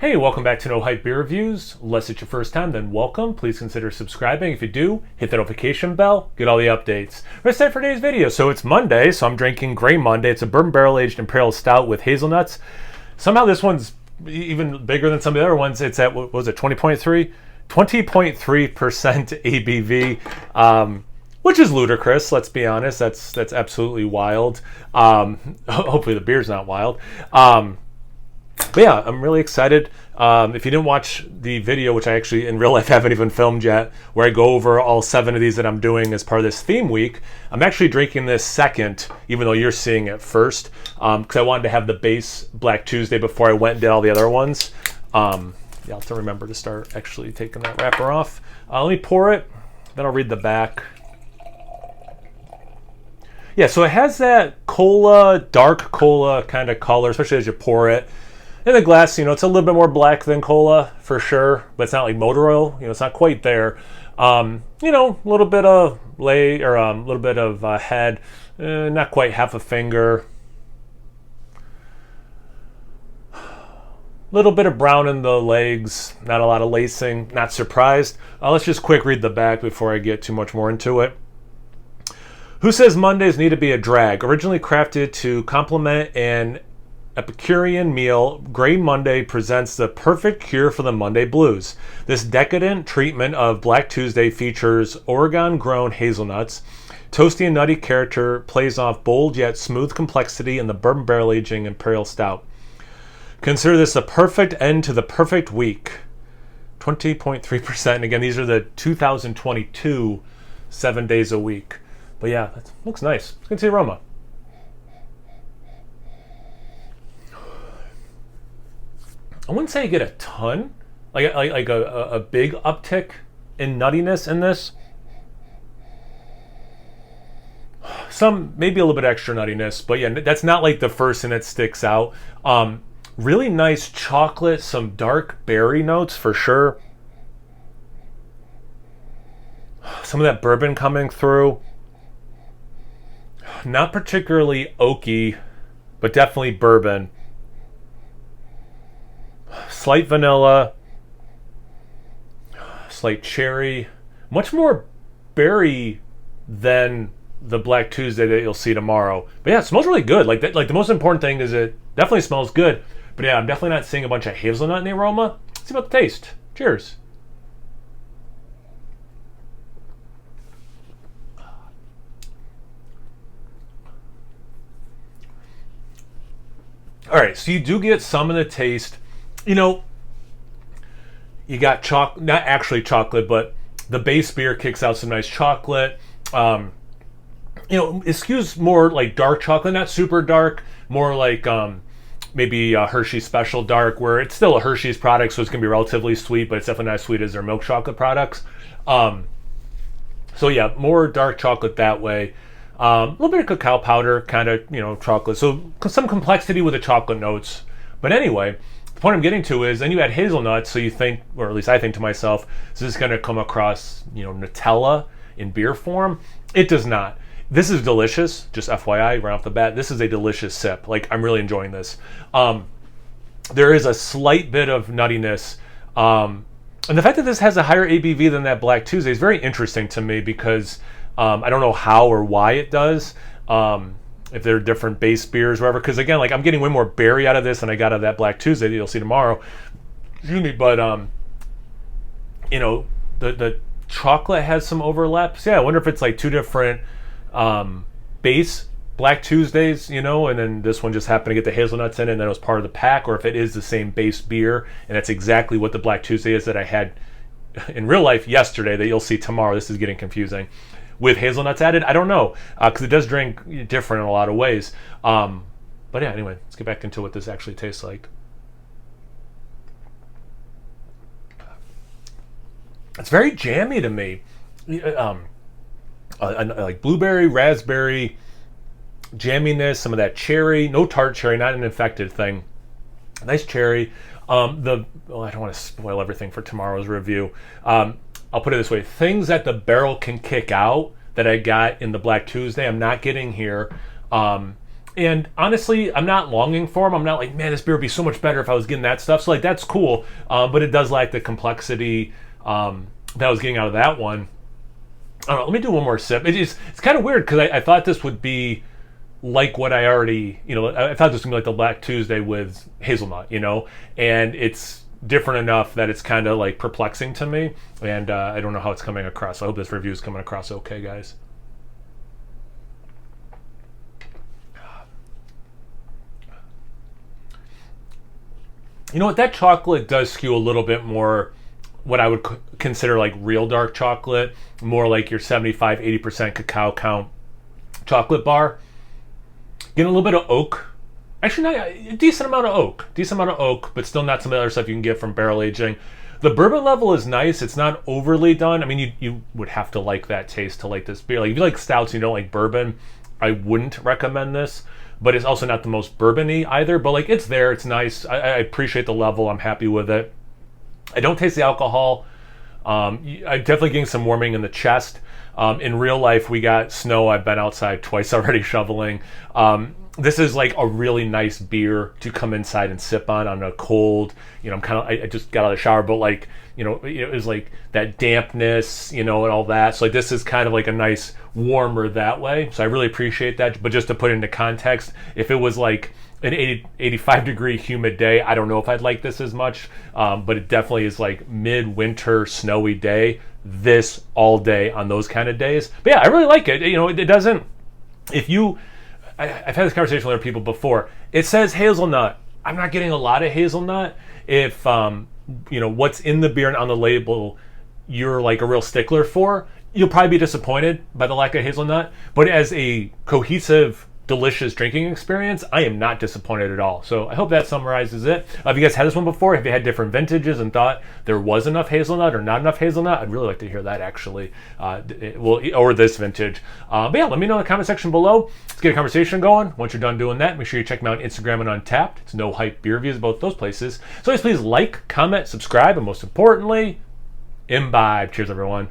Hey, welcome back to No Hype Beer Reviews. Unless it's your first time, then welcome. Please consider subscribing. If you do, hit the notification bell, get all the updates. Let's start for today's video. So it's Monday, so I'm drinking Grey Monday. It's a bourbon barrel-aged imperial stout with hazelnuts. Somehow this one's even bigger than some of the other ones. It's at, what was it, 20.3? 20.3% ABV. Which is ludicrous, let's be honest. That's absolutely wild. Hopefully the beer's not wild. But yeah, I'm really excited. If you didn't watch the video, which I actually in real life haven't even filmed yet, where I go over all 7 of these that I'm doing as part of this theme week, I'm actually drinking this second, even though you're seeing it first, because I wanted to have the base Black Tuesday before I went and did all the other ones. Yeah, I'll have to remember to start actually taking that wrapper off. Let me pour it, then I'll read the back. Yeah, so it has that cola, dark cola kind of color, especially as you pour it. In the glass, you know, it's a little bit more black than cola for sure, but it's not like motor oil. You know, it's not quite there. You know, a little bit of a little bit of head, not quite half a finger. Little bit of brown in the legs, not a lot of lacing. Not surprised. Let's just quick read the back before I get too much more into it. Who says Mondays need to be a drag? Originally crafted to complement an Epicurean meal, Grey Monday presents the perfect cure for the Monday blues. This decadent treatment of Black Tuesday features Oregon-grown hazelnuts. Toasty and nutty character plays off bold yet smooth complexity in the bourbon barrel aging imperial stout. Consider this a perfect end to the perfect week. 20.3%. And again, these are the 2022 7 days a week. But yeah, that looks nice. Let's get to the aroma. I wouldn't say you get a ton, like a big uptick in nuttiness in this. Some, maybe a little bit extra nuttiness, but yeah, that's not like the first thing that sticks out. Really nice chocolate, some dark berry notes for sure. Some of that bourbon coming through. Not particularly oaky, but definitely bourbon. Slight vanilla, slight cherry, much more berry than the Black Tuesday that you'll see tomorrow. But yeah, it smells really good. Like the most important thing is it definitely smells good. But yeah, I'm definitely not seeing a bunch of hazelnut in the aroma. Let's see about the taste. Cheers. All right, so you do get some of the taste. You know, you got not actually chocolate, but the base beer kicks out some nice chocolate. You know, it skews more like dark chocolate, not super dark, more like maybe a Hershey's Special Dark, where it's still a Hershey's product, so it's going to be relatively sweet, but it's definitely not as sweet as their milk chocolate products. So yeah, more dark chocolate that way. A little bit of cacao powder, kind of, you know, chocolate. So some complexity with the chocolate notes. But anyway, the point I'm getting to is, then you add hazelnuts, so you think, or at least I think to myself, is this going to come across, you know, Nutella in beer form? It does not. This is delicious, just FYI, right off the bat. This is a delicious sip. Like, I'm really enjoying this. There is a slight bit of nuttiness. And the fact that this has a higher ABV than that Black Tuesday is very interesting to me, because I don't know how or why it does. If they're different base beers or whatever. Because again, like, I'm getting way more berry out of this than I got out of that Black Tuesday that you'll see tomorrow. Excuse me, but you know, the chocolate has some overlaps. Yeah, I wonder if it's like 2 different base Black Tuesdays, you know, and then this one just happened to get the hazelnuts in it, and then it was part of the pack, or if it is the same base beer, and that's exactly what the Black Tuesday is that I had in real life yesterday that you'll see tomorrow. This is getting confusing. With hazelnuts added, I don't know, because it does drink different in a lot of ways. But yeah, anyway, let's get back into what this actually tastes like. It's very jammy to me. Like blueberry, raspberry, jamminess, some of that cherry, no tart cherry, not an infected thing. Nice cherry. I don't want to spoil everything for tomorrow's review. I'll put it this way. Things that the barrel can kick out that I got in the Black Tuesday, I'm not getting here. And honestly, I'm not longing for them. I'm not like, man, this beer would be so much better if I was getting that stuff. So like, that's cool, but it does lack the complexity that I was getting out of that one. I don't know. Let me do one more sip. It's kind of weird because I thought this would be like what I already, I thought this was going to be like the Black Tuesday with hazelnut, and it's different enough that it's kind of like perplexing to me, and I don't know how it's coming across. So I hope this review is coming across okay, guys. You know what? That chocolate does skew a little bit more what I would consider like real dark chocolate, more like your 75-80% cacao count chocolate bar. Getting a little bit of oak. Actually, not a decent amount of oak, but still not some of the other stuff you can get from barrel aging. The bourbon level is nice. It's not overly done. I mean, you would have to like that taste to like this beer. Like if you like stouts and you don't like bourbon, I wouldn't recommend this. But it's also not the most bourbon-y either. But like it's there. It's nice. I appreciate the level. I'm happy with it. I don't taste the alcohol. I'm definitely getting some warming in the chest. In real life, we got snow. I've been outside twice already shoveling. This is like a really nice beer to come inside and sip on a cold, I just got out of the shower, but like, it was like that dampness, and all that. So like this is kind of like a nice warmer that way. So I really appreciate that. But just to put it into context, if it was like an 85 degree humid day, I don't know if I'd like this as much, but it definitely is like mid-winter snowy day, this all day on those kind of days. But yeah, I really like it. It doesn't, I've had this conversation with other people before. It says hazelnut. I'm not getting a lot of hazelnut. If, what's in the beer and on the label, you're like a real stickler for, you'll probably be disappointed by the lack of hazelnut. But as a cohesive, delicious drinking experience, I am not disappointed at all. So I hope that summarizes it. Have you guys had this one before? Have you had different vintages and thought there was enough hazelnut or not enough hazelnut? I'd really like to hear that actually. Or this vintage. But yeah, let me know in the comment section below. Let's get a conversation going. Once you're done doing that, make sure you check me out on Instagram and Untapped. It's No Hype Beer Reviews, both those places. So please like, comment, subscribe, and most importantly, imbibe. Cheers, everyone.